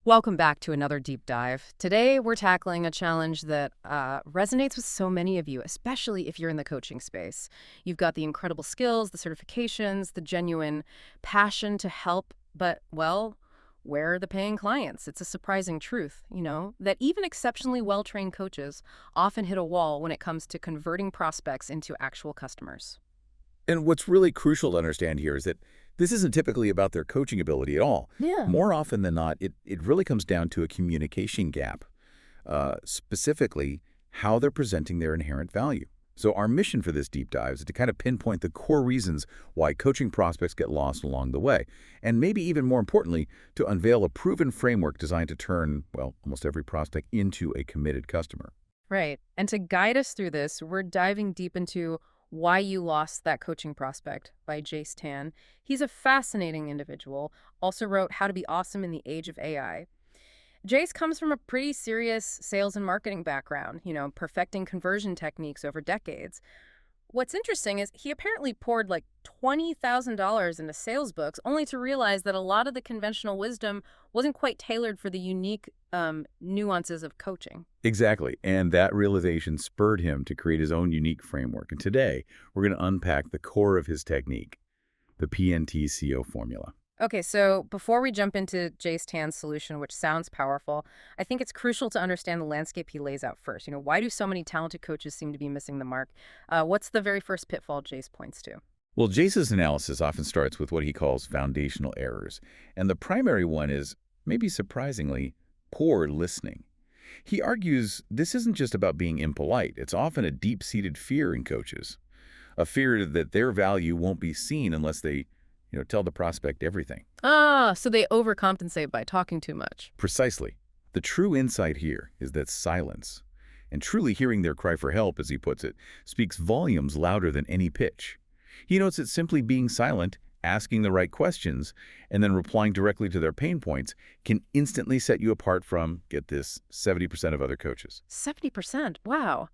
Welcome back to another deep dive. Today, we're tackling a challenge that resonates with so many of you, especially if you're in the coaching space. You've got the incredible skills, the certifications, the genuine passion to help, but, well, where are the paying clients? It's a surprising truth, that even exceptionally well-trained coaches often hit a wall when it comes to converting prospects into actual customers. And what's really crucial to understand here is that this isn't typically about their coaching ability at all. Yeah. More often than not, it really comes down to a communication gap, specifically how they're presenting their inherent value. So our mission for this deep dive is to kind of pinpoint the core reasons why coaching prospects get lost along the way, and maybe even more importantly, to unveil a proven framework designed to turn, well, almost every prospect into a committed customer. Right. And to guide us through this, we're diving deep into Why You Lost That Coaching Prospect by Jace Tan. He's a fascinating individual, also wrote How to Be Awesome in the Age of AI. Jace comes from a pretty serious sales and marketing background, perfecting conversion techniques over decades. What's interesting is he apparently poured like $20,000 into sales books only to realize that a lot of the conventional wisdom wasn't quite tailored for the unique nuances of coaching. Exactly, and that realization spurred him to create his own unique framework. And today, we're going to unpack the core of his technique, the PNTCO formula. Okay, so before we jump into Jace Tan's solution, which sounds powerful, I think it's crucial to understand the landscape he lays out first. Why do so many talented coaches seem to be missing the mark? What's the very first pitfall Jace points to? Well, Jace's analysis often starts with what he calls foundational errors, and the primary one is, maybe surprisingly, poor listening. He argues this isn't just about being impolite. It's often a deep-seated fear in coaches, a fear that their value won't be seen unless they, tell the prospect everything. Ah, so they overcompensate by talking too much. Precisely. The true insight here is that silence, and truly hearing their cry for help, as he puts it, speaks volumes louder than any pitch. He notes that simply being silent, asking the right questions, and then replying directly to their pain points can instantly set you apart from, get this, 70% of other coaches. 70%. Wow.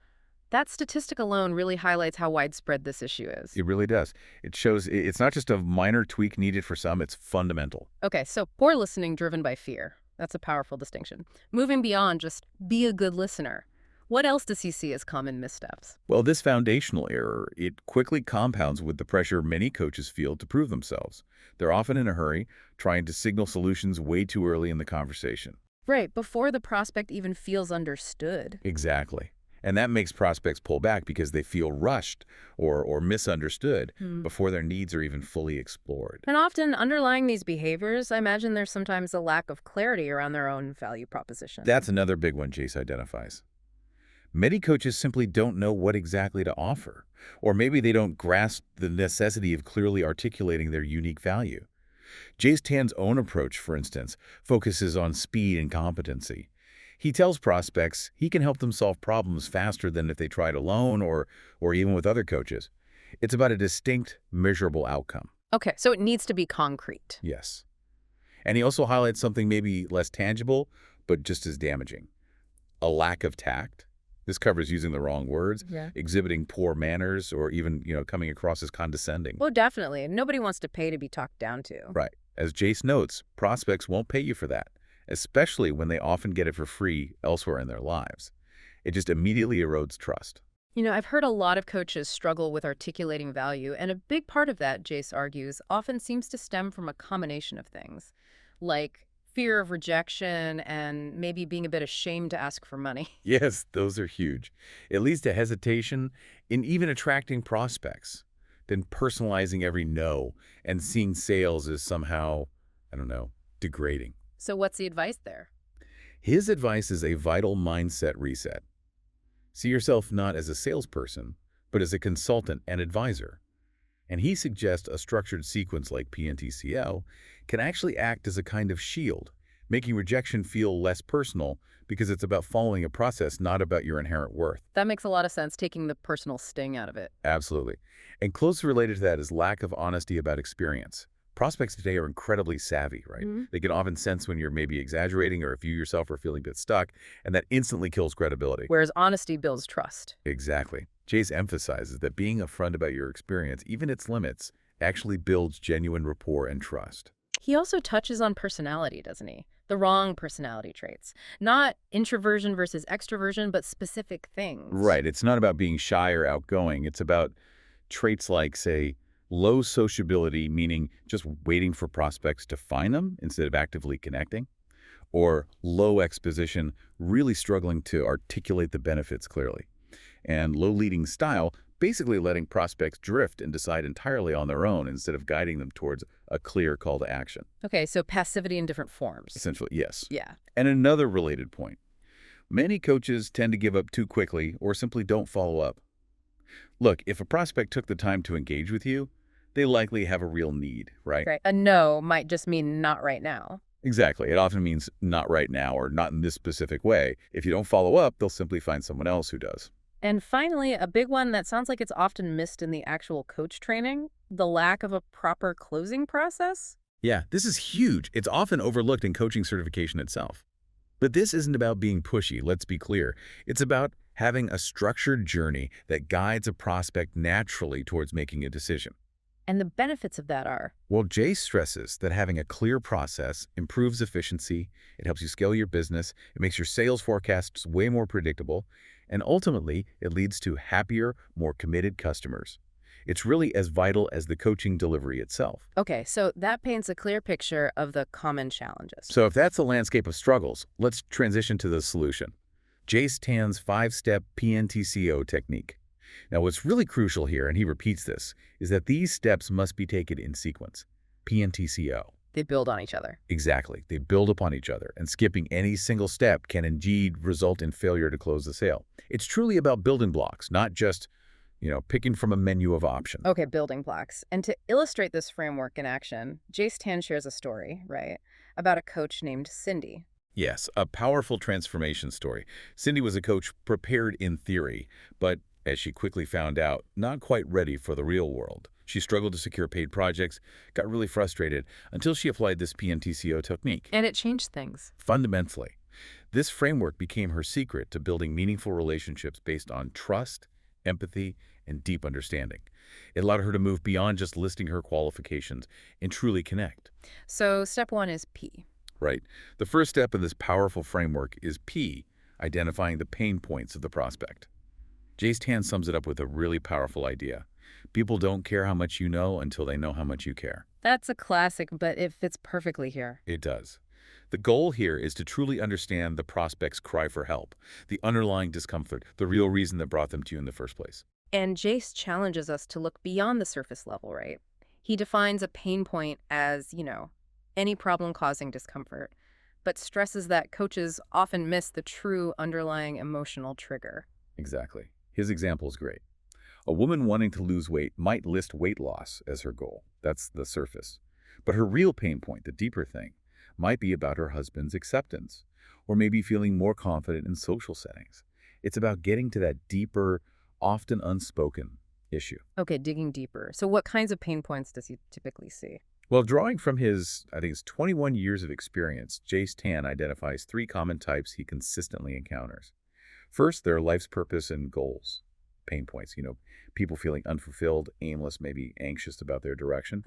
That statistic alone really highlights how widespread this issue is. It really does. It shows it's not just a minor tweak needed for some, it's fundamental. Okay, so poor listening driven by fear. That's a powerful distinction. Moving beyond just be a good listener. What else does he see as common missteps? Well, this foundational error, it quickly compounds with the pressure many coaches feel to prove themselves. They're often in a hurry, trying to signal solutions way too early in the conversation. Right, before the prospect even feels understood. Exactly. And that makes prospects pull back because they feel rushed or misunderstood before their needs are even fully explored. And often underlying these behaviors, I imagine there's sometimes a lack of clarity around their own value proposition. That's another big one Jace identifies. Many coaches simply don't know what exactly to offer, or maybe they don't grasp the necessity of clearly articulating their unique value. Jace Tan's own approach, for instance, focuses on speed and competency. He tells prospects he can help them solve problems faster than if they tried alone or even with other coaches. It's about a distinct, measurable outcome. Okay, so it needs to be concrete. Yes. And he also highlights something maybe less tangible, but just as damaging. A lack of tact. This covers using the wrong words, Yeah. exhibiting poor manners, or even, coming across as condescending. Well, definitely. Nobody wants to pay to be talked down to. Right. As Jace notes, prospects won't pay you for that, especially when they often get it for free elsewhere in their lives. It just immediately erodes trust. I've heard a lot of coaches struggle with articulating value, and a big part of that, Jace argues, often seems to stem from a combination of things, like fear of rejection and maybe being a bit ashamed to ask for money. Yes, those are huge. It leads to hesitation in even attracting prospects, then personalizing every no and seeing sales as somehow, I don't know, degrading. So what's the advice there? His advice is a vital mindset reset. See yourself not as a salesperson, but as a consultant and advisor. And he suggests a structured sequence like PNTCO can actually act as a kind of shield, making rejection feel less personal because it's about following a process, not about your inherent worth. That makes a lot of sense, taking the personal sting out of it. Absolutely. And closely related to that is lack of honesty about experience. Prospects today are incredibly savvy, right? They can often sense when you're maybe exaggerating or if you yourself are feeling a bit stuck, and that instantly kills credibility. Whereas honesty builds trust. Exactly. Jace emphasizes that being upfront about your experience, even its limits, actually builds genuine rapport and trust. He also touches on personality, doesn't he? the wrong personality traits. Not introversion versus extroversion, but specific things. Right. It's not about being shy or outgoing. It's about traits like, say, low sociability, meaning just waiting for prospects to find them instead of actively connecting, or low exposition, really struggling to articulate the benefits clearly, and low leading style, basically letting prospects drift and decide entirely on their own instead of guiding them towards a clear call to action. Okay, so passivity in different forms. Essentially, yes. Yeah. And another related point, many coaches tend to give up too quickly or simply don't follow up. Look, if a prospect took the time to engage with you, they likely have a real need, right? Right. A no might just mean not right now. Exactly. It often means not right now or not in this specific way. If you don't follow up, they'll simply find someone else who does. And finally, a big one that sounds like it's often missed in the actual coach training, the lack of a proper closing process. Yeah, this is huge. It's often overlooked in coaching certification itself. But this isn't about being pushy, let's be clear. It's about having a structured journey that guides a prospect naturally towards making a decision. And the benefits of that are, Well, Jay stresses that having a clear process improves efficiency, it helps you scale your business, it makes your sales forecasts way more predictable, and ultimately, it leads to happier, more committed customers. It's really as vital as the coaching delivery itself. okay, so that paints a clear picture of the common challenges. So if that's the landscape of struggles, let's transition to the solution. Jace Tan's 5-step PNTCO technique. Now, what's really crucial here, and he repeats this, is that these steps must be taken in sequence. PNTCO. They build on each other. Exactly. They build upon each other, and skipping any single step can indeed result in failure to close the sale. It's truly about building blocks, not just, picking from a menu of options. Okay, building blocks. And to illustrate this framework in action, Jace Tan shares a story, right, about a coach named Cindy. Yes, a powerful transformation story. Cindy was a coach prepared in theory, but as she quickly found out, not quite ready for the real world. She struggled to secure paid projects, got really frustrated, until she applied this PNTCO technique. And it changed things. Fundamentally, this framework became her secret to building meaningful relationships based on trust, empathy, and deep understanding. It allowed her to move beyond just listing her qualifications and truly connect. So step one is P. Right? The first step in this powerful framework is P, identifying the pain points of the prospect. Jace Tan sums it up with a really powerful idea. People don't care how much you know until they know how much you care. That's a classic, but it fits perfectly here. It does. The goal here is to truly understand the prospect's cry for help, the underlying discomfort, the real reason that brought them to you in the first place. And Jace challenges us to look beyond the surface level, right? He defines a pain point as, any problem causing discomfort, but stresses that coaches often miss the true underlying emotional trigger. Exactly. His example is great. A woman wanting to lose weight might list weight loss as her goal. That's the surface. But her real pain point, the deeper thing, might be about her husband's acceptance, or maybe feeling more confident in social settings. It's about getting to that deeper, often unspoken issue. Okay, digging deeper. So what kinds of pain points does he typically see? Well, drawing from his 21 years of experience, Jace Tan identifies 3 common types he consistently encounters. First, there are life's purpose and goals. Pain points, people feeling unfulfilled, aimless, maybe anxious about their direction.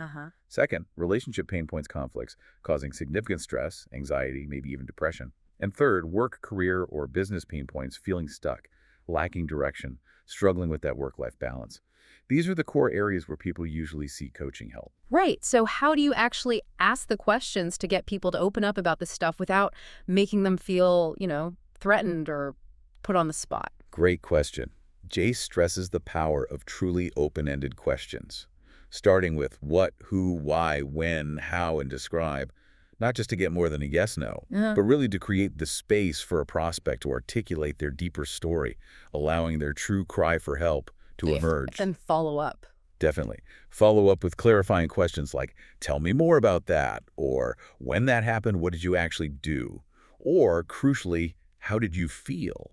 Second, relationship pain points, conflicts, causing significant stress, anxiety, maybe even depression. And third, work, career, or business pain points, feeling stuck, lacking direction, struggling with that work-life balance. These are the core areas where people usually seek coaching help. Right. So how do you actually ask the questions to get people to open up about this stuff without making them feel, threatened or put on the spot? Great question. Jace stresses the power of truly open-ended questions, starting with what, who, why, when, how, and describe, not just to get more than a yes-no, but really to create the space for a prospect to articulate their deeper story, allowing their true cry for help to emerge. And follow up. Definitely. Follow up with clarifying questions like, tell me more about that, or when that happened, what did you actually do? Or, crucially, how did you feel?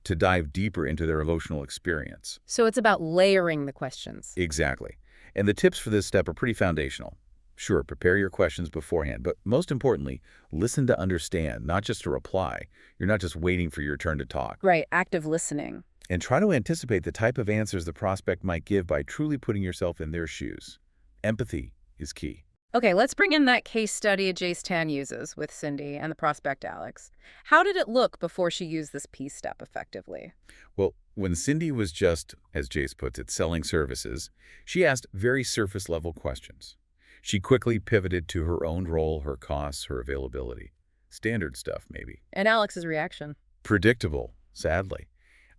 To dive deeper into their emotional experience. So it's about layering the questions. Exactly. And the tips for this step are pretty foundational. Sure, prepare your questions beforehand, but most importantly, listen to understand, not just to reply. You're not just waiting for your turn to talk. Right, active listening. And try to anticipate the type of answers the prospect might give by truly putting yourself in their shoes. Empathy is key. Okay, let's bring in that case study Jace Tan uses with Cindy and the prospect Alex. How did it look before she used this P step effectively? Well, when Cindy was just, as Jace puts it, selling services, she asked very surface-level questions. She quickly pivoted to her own role, her costs, her availability. Standard stuff, maybe. And Alex's reaction? Predictable, sadly.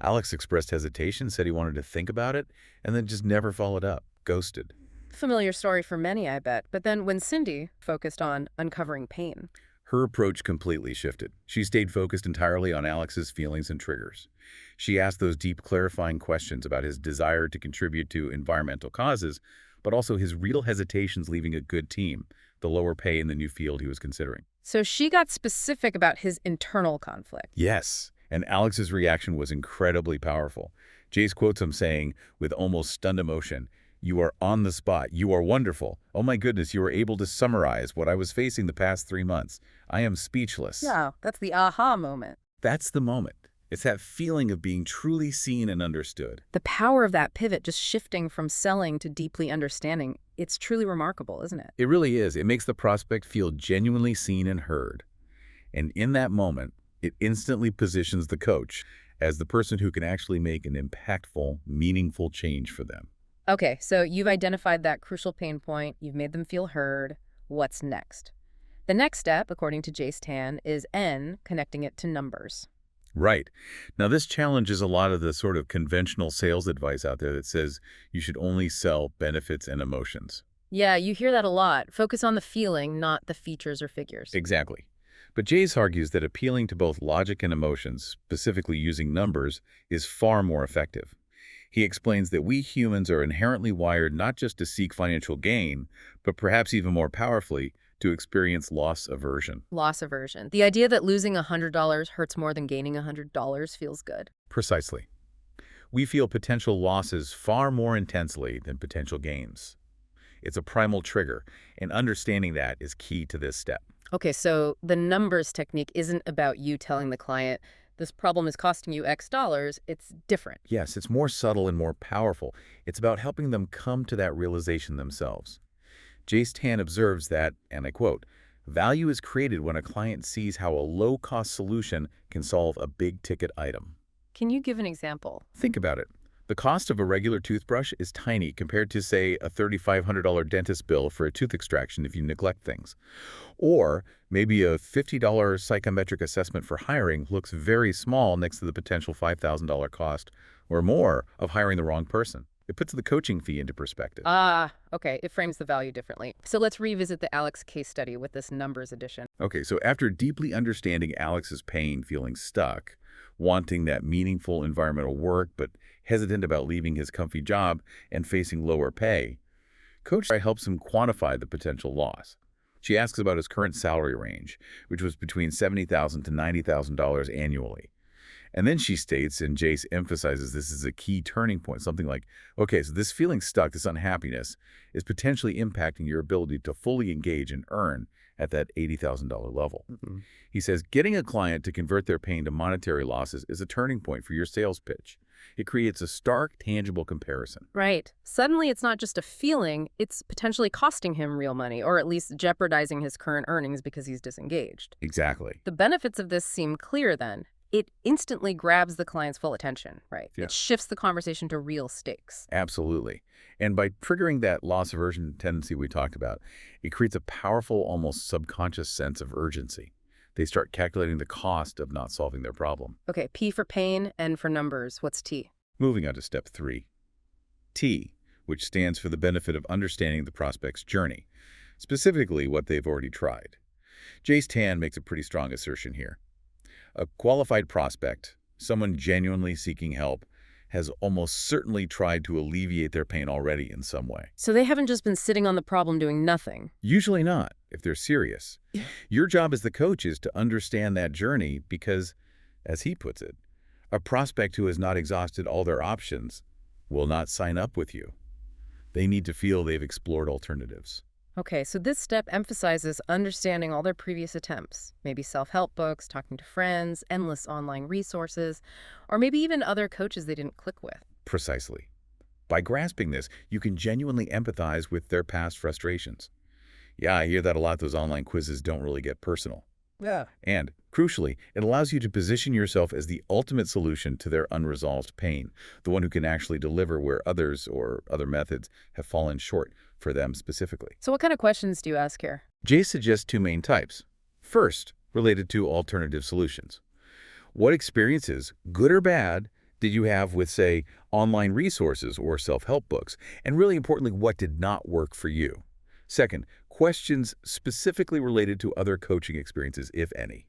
Alex expressed hesitation, said he wanted to think about it, and then just never followed up. Ghosted. Familiar story for many, I bet. But then when Cindy focused on uncovering pain. Her approach completely shifted. She stayed focused entirely on Alex's feelings and triggers. She asked those deep, clarifying questions about his desire to contribute to environmental causes, but also his real hesitations leaving a good team, the lower pay in the new field he was considering. So she got specific about his internal conflict. Yes, and Alex's reaction was incredibly powerful. Jace quotes him saying, with almost stunned emotion, "You are on the spot. You are wonderful. Oh my goodness, you were able to summarize what I was facing the past 3 months. I am speechless." Yeah, that's the aha moment. That's the moment. It's that feeling of being truly seen and understood. The power of that pivot, just shifting from selling to deeply understanding, it's truly remarkable, isn't it? It really is. It makes the prospect feel genuinely seen and heard. And in that moment, it instantly positions the coach as the person who can actually make an impactful, meaningful change for them. Okay, so you've identified that crucial pain point. You've made them feel heard. What's next? The next step, according to Jace Tan, is N, connecting it to numbers. Right. Now, this challenges a lot of the sort of conventional sales advice out there that says you should only sell benefits and emotions. Yeah, you hear that a lot. Focus on the feeling, not the features or figures. Exactly. But Jace argues that appealing to both logic and emotions, specifically using numbers, is far more effective. He explains that we humans are inherently wired not just to seek financial gain, but perhaps even more powerfully, to experience loss aversion. Loss aversion. The idea that losing $100 hurts more than gaining $100 feels good. Precisely. We feel potential losses far more intensely than potential gains. It's a primal trigger, and understanding that is key to this step. Okay, so the numbers technique isn't about you telling the client, this problem is costing you X dollars. It's different. Yes, it's more subtle and more powerful. It's about helping them come to that realization themselves. Jace Tan observes that, and I quote, "Value is created when a client sees how a low-cost solution can solve a big-ticket item." Can you give an example? Think about it. The cost of a regular toothbrush is tiny compared to, say, a $3,500 dentist bill for a tooth extraction if you neglect things. Or maybe a $50 psychometric assessment for hiring looks very small next to the potential $5,000 cost or more of hiring the wrong person. It puts the coaching fee into perspective. Okay, it frames the value differently. So let's revisit the Alex case study with this numbers addition. Okay, so after deeply understanding Alex's pain, feeling stuck, wanting that meaningful environmental work, but hesitant about leaving his comfy job and facing lower pay, Coach helps him quantify the potential loss. She asks about his current salary range, which was between $70,000 to $90,000 annually. And then she states, and Jace emphasizes this is a key turning point, something like, okay, so this feeling stuck, this unhappiness, is potentially impacting your ability to fully engage and earn at that $80,000 level. He says, getting a client to convert their pain to monetary losses is a turning point for your sales pitch. It creates a stark, tangible comparison. Right. Suddenly it's not just a feeling, it's potentially costing him real money, or at least jeopardizing his current earnings because he's disengaged. Exactly. The benefits of this seem clear then. It instantly grabs the client's full attention, right? Yeah. It shifts the conversation to real stakes. Absolutely. And by triggering that loss aversion tendency we talked about, it creates a powerful, almost subconscious sense of urgency. They start calculating the cost of not solving their problem. Okay, P for pain, N for numbers. What's T? Moving on to step 3. T, which stands for the benefit of understanding the prospect's journey, specifically what they've already tried. Jace Tan makes a pretty strong assertion here. A qualified prospect, someone genuinely seeking help, has almost certainly tried to alleviate their pain already in some way. So they haven't just been sitting on the problem doing nothing. Usually not, if they're serious. Your job as the coach is to understand that journey because, as he puts it, a prospect who has not exhausted all their options will not sign up with you. They need to feel they've explored alternatives. Okay, so this step emphasizes understanding all their previous attempts, maybe self-help books, talking to friends, endless online resources, or maybe even other coaches they didn't click with. Precisely. By grasping this, you can genuinely empathize with their past frustrations. Yeah, I hear that a lot. Those online quizzes don't really get personal. Yeah. And, crucially, it allows you to position yourself as the ultimate solution to their unresolved pain, the one who can actually deliver where others or other methods have fallen short for them specifically. So what kind of questions do you ask here? Jay suggests two main types. First, related to alternative solutions. What experiences, good or bad, did you have with, say, online resources or self-help books? And really importantly, what did not work for you? Second, questions specifically related to other coaching experiences, if any.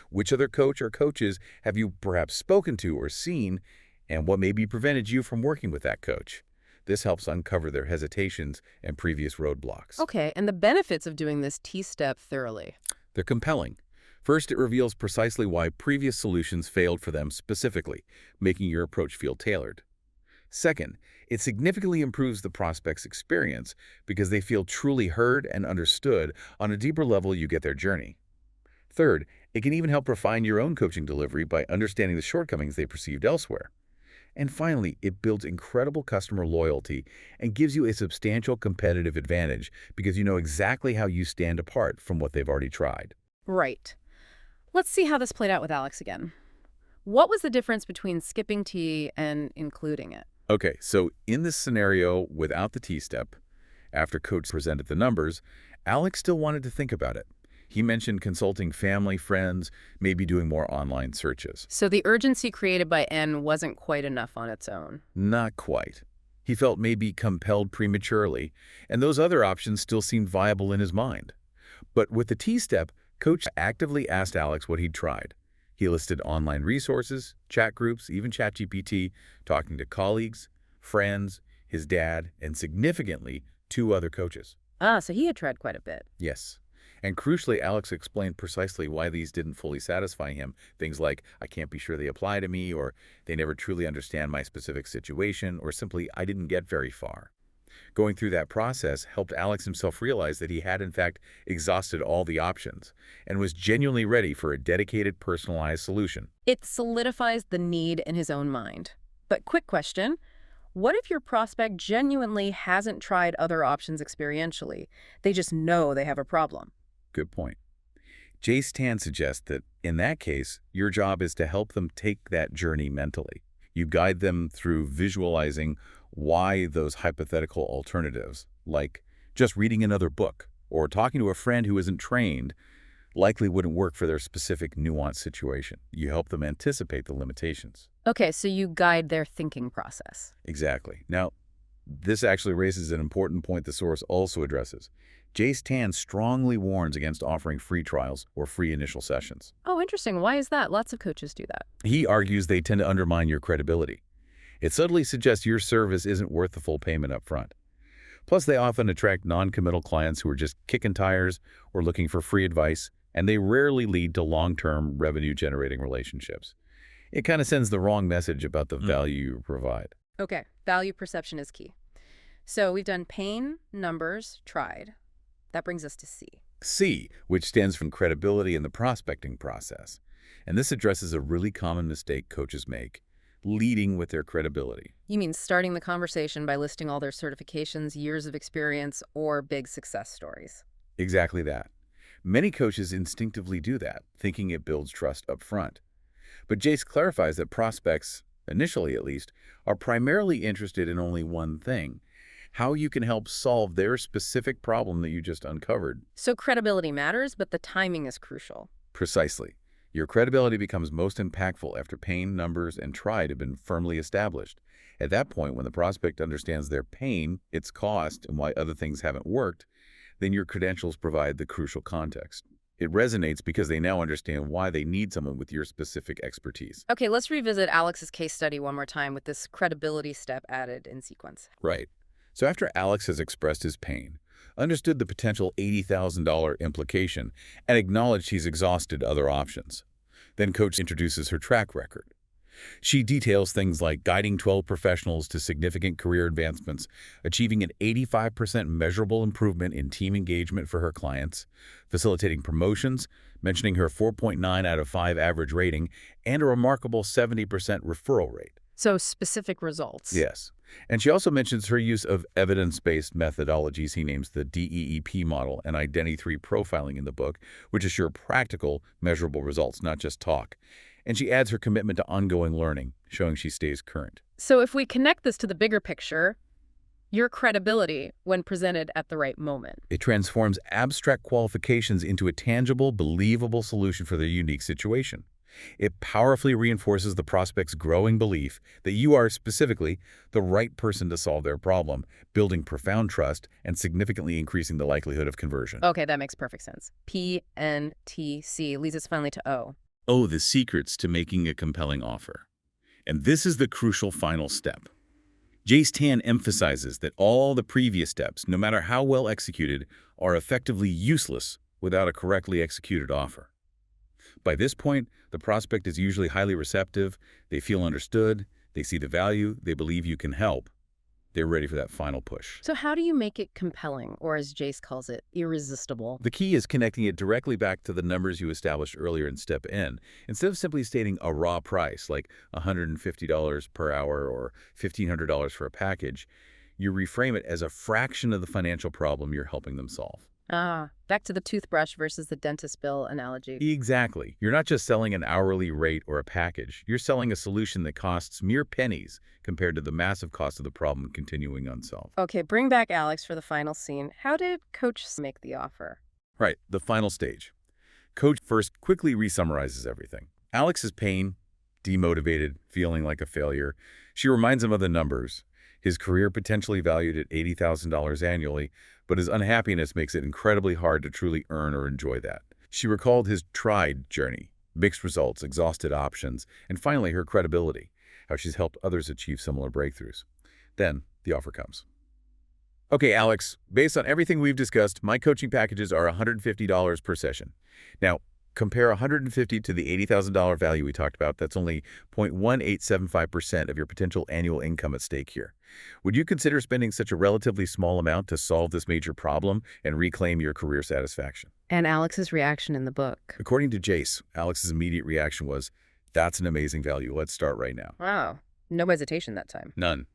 Which other coach or coaches have you perhaps spoken to or seen, and what maybe prevented you from working with that coach? This helps uncover their hesitations and previous roadblocks. Okay, and the benefits of doing this T-step thoroughly. They're compelling. First, it reveals precisely why previous solutions failed for them specifically, making your approach feel tailored. Second, it significantly improves the prospect's experience because they feel truly heard and understood on a deeper level you get their journey. Third, it can even help refine your own coaching delivery by understanding the shortcomings they perceived elsewhere. And finally, it builds incredible customer loyalty and gives you a substantial competitive advantage because you know exactly how you stand apart from what they've already tried. Right. Let's see how this played out with Alex again. What was the difference between skipping T and including it? Okay, so in this scenario without the T-step, after Coach presented the numbers, Alex still wanted to think about it. He mentioned consulting family, friends, maybe doing more online searches. So the urgency created by N wasn't quite enough on its own. Not quite. He felt maybe compelled prematurely, and those other options still seemed viable in his mind. But with the T-step, Coach actively asked Alex what he'd tried. He listed online resources, chat groups, even ChatGPT, talking to colleagues, friends, his dad, and significantly, 2 other coaches. Ah, so he had tried quite a bit. Yes. And crucially, Alex explained precisely why these didn't fully satisfy him. Things like, I can't be sure they apply to me, or they never truly understand my specific situation, or simply, I didn't get very far. Going through that process helped Alex himself realize that he had, in fact, exhausted all the options and was genuinely ready for a dedicated, personalized solution. It solidifies the need in his own mind. But quick question, what if your prospect genuinely hasn't tried other options experientially? They just know they have a problem. Good point. Jace Tan suggests that, in that case, your job is to help them take that journey mentally. You guide them through visualizing why those hypothetical alternatives, like just reading another book or talking to a friend who isn't trained, likely wouldn't work for their specific nuanced situation. You help them anticipate the limitations. Okay, so you guide their thinking process. Exactly. Now, this actually raises an important point the source also addresses. Jace Tan strongly warns against offering free trials or free initial sessions. Oh, interesting. Why is that? Lots of coaches do that. He argues they tend to undermine your credibility. It subtly suggests your service isn't worth the full payment up front. Plus, they often attract non-committal clients who are just kicking tires or looking for free advice, and they rarely lead to long-term revenue-generating relationships. It kind of sends the wrong message about the value you provide. Okay, value perception is key. So we've done pain, numbers, tried. That brings us to C. C, which stands for credibility in the prospecting process. And this addresses a really common mistake coaches make, leading with their credibility. You mean starting the conversation by listing all their certifications, years of experience, or big success stories? Exactly that. Many coaches instinctively do that, thinking it builds trust up front. But Jace clarifies that prospects, initially at least, are primarily interested in only one thing: how you can help solve their specific problem that you just uncovered. So credibility matters, but the timing is crucial. Precisely. Your credibility becomes most impactful after pain, numbers, and tried have been firmly established. At that point, when the prospect understands their pain, its cost, and why other things haven't worked, then your credentials provide the crucial context. It resonates because they now understand why they need someone with your specific expertise. Okay, let's revisit Alex's case study one more time with this credibility step added in sequence. Right. So after Alex has expressed his pain, understood the potential $80,000 implication, and acknowledged he's exhausted other options, then Coach introduces her track record. She details things like guiding 12 professionals to significant career advancements, achieving an 85% measurable improvement in team engagement for her clients, facilitating promotions, mentioning her 4.9 out of 5 average rating, and a remarkable 70% referral rate. So specific results. Yes. And she also mentions her use of evidence-based methodologies he names the DEEP model and Identity profiling in the book, which assure practical, measurable results, not just talk. And she adds her commitment to ongoing learning, showing she stays current. So if we connect this to the bigger picture, your credibility when presented at the right moment. It transforms abstract qualifications into a tangible, believable solution for their unique situation. It powerfully reinforces the prospect's growing belief that you are specifically the right person to solve their problem, building profound trust and significantly increasing the likelihood of conversion. Okay, that makes perfect sense. PNTC leads us finally to O. Oh, the secrets to making a compelling offer. And this is the crucial final step. Jace Tan emphasizes that all the previous steps, no matter how well executed, are effectively useless without a correctly executed offer. By this point, the prospect is usually highly receptive, they feel understood, they see the value, they believe you can help. They're ready for that final push. So how do you make it compelling, or as Jace calls it, irresistible? The key is connecting it directly back to the numbers you established earlier in Step N. Instead of simply stating a raw price, like $150 per hour or $1,500 for a package, you reframe it as a fraction of the financial problem you're helping them solve. Back to the toothbrush versus the dentist bill analogy. Exactly. You're not just selling an hourly rate or a package. You're selling a solution that costs mere pennies compared to the massive cost of the problem continuing unsolved. Okay, bring back Alex for the final scene. How did Coach make the offer? Right, the final stage. Coach first quickly resummarizes everything. Alex's pain, demotivated, feeling like a failure. She reminds him of the numbers. His career potentially valued at $80,000 annually, but his unhappiness makes it incredibly hard to truly earn or enjoy that. She recalled his tried journey, mixed results, exhausted options, and finally her credibility, how she's helped others achieve similar breakthroughs. Then the offer comes. Okay, Alex, based on everything we've discussed, my coaching packages are $150 per session. Now, compare $150 to the $80,000 value we talked about. That's only 0.1875% of your potential annual income at stake here. Would you consider spending such a relatively small amount to solve this major problem and reclaim your career satisfaction? And Alex's reaction in the book. According to Jace, Alex's immediate reaction was, "That's an amazing value. Let's start right now." Wow, no hesitation that time. None.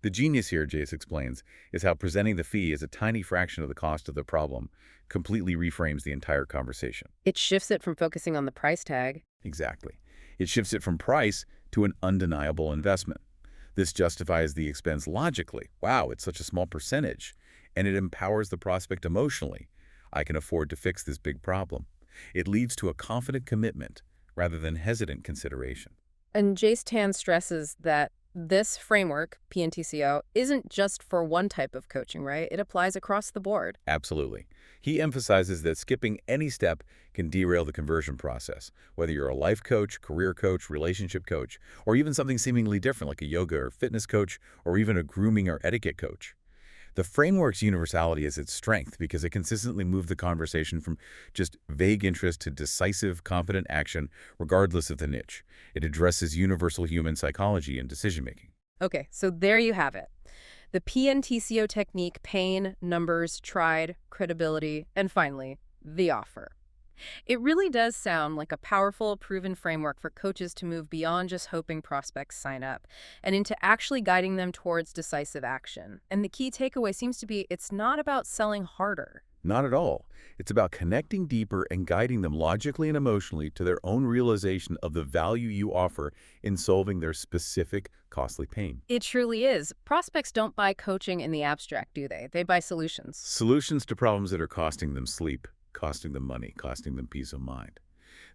The genius here, Jace explains, is how presenting the fee as a tiny fraction of the cost of the problem completely reframes the entire conversation. It shifts it from focusing on the price tag. Exactly. It shifts it from price to an undeniable investment. This justifies the expense logically. Wow, it's such a small percentage. And it empowers the prospect emotionally. I can afford to fix this big problem. It leads to a confident commitment rather than hesitant consideration. And Jace Tan stresses that this framework, PNTCO, isn't just for one type of coaching, right? It applies across the board. Absolutely. He emphasizes that skipping any step can derail the conversion process, whether you're a life coach, career coach, relationship coach, or even something seemingly different like a yoga or fitness coach, or even a grooming or etiquette coach. The framework's universality is its strength because it consistently moves the conversation from just vague interest to decisive, confident action, regardless of the niche. It addresses universal human psychology and decision-making. Okay, so there you have it. The PNTCO technique: pain, numbers, tried, credibility, and finally, the offer. It really does sound like a powerful, proven framework for coaches to move beyond just hoping prospects sign up and into actually guiding them towards decisive action. And the key takeaway seems to be it's not about selling harder. Not at all. It's about connecting deeper and guiding them logically and emotionally to their own realization of the value you offer in solving their specific, costly pain. It truly is. Prospects don't buy coaching in the abstract, do they? They buy solutions. Solutions to problems that are costing them sleep, costing them money, costing them peace of mind.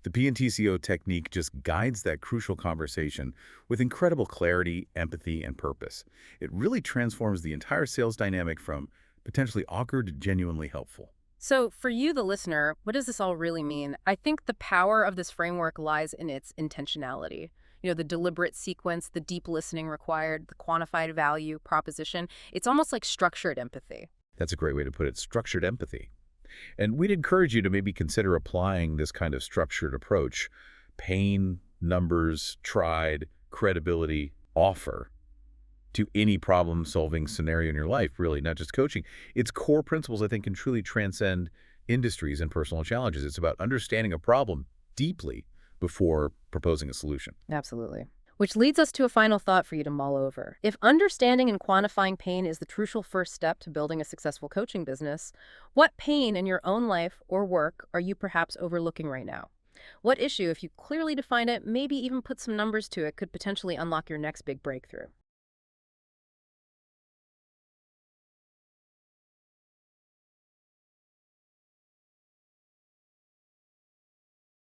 The PNTCO technique just guides that crucial conversation with incredible clarity, empathy, and purpose. It really transforms the entire sales dynamic from potentially awkward to genuinely helpful. So for you, the listener, what does this all really mean? I think the power of this framework lies in its intentionality. You know, the deliberate sequence, the deep listening required, the quantified value proposition. It's almost like structured empathy. That's a great way to put it, structured empathy. And we'd encourage you to maybe consider applying this kind of structured approach, pain, numbers, tried, credibility, offer, to any problem-solving scenario in your life, really, not just coaching. Its core principles, I think, can truly transcend industries and personal challenges. It's about understanding a problem deeply before proposing a solution. Absolutely. Which leads us to a final thought for you to mull over. If understanding and quantifying pain is the crucial first step to building a successful coaching business, what pain in your own life or work are you perhaps overlooking right now? What issue, if you clearly define it, maybe even put some numbers to it, could potentially unlock your next big breakthrough?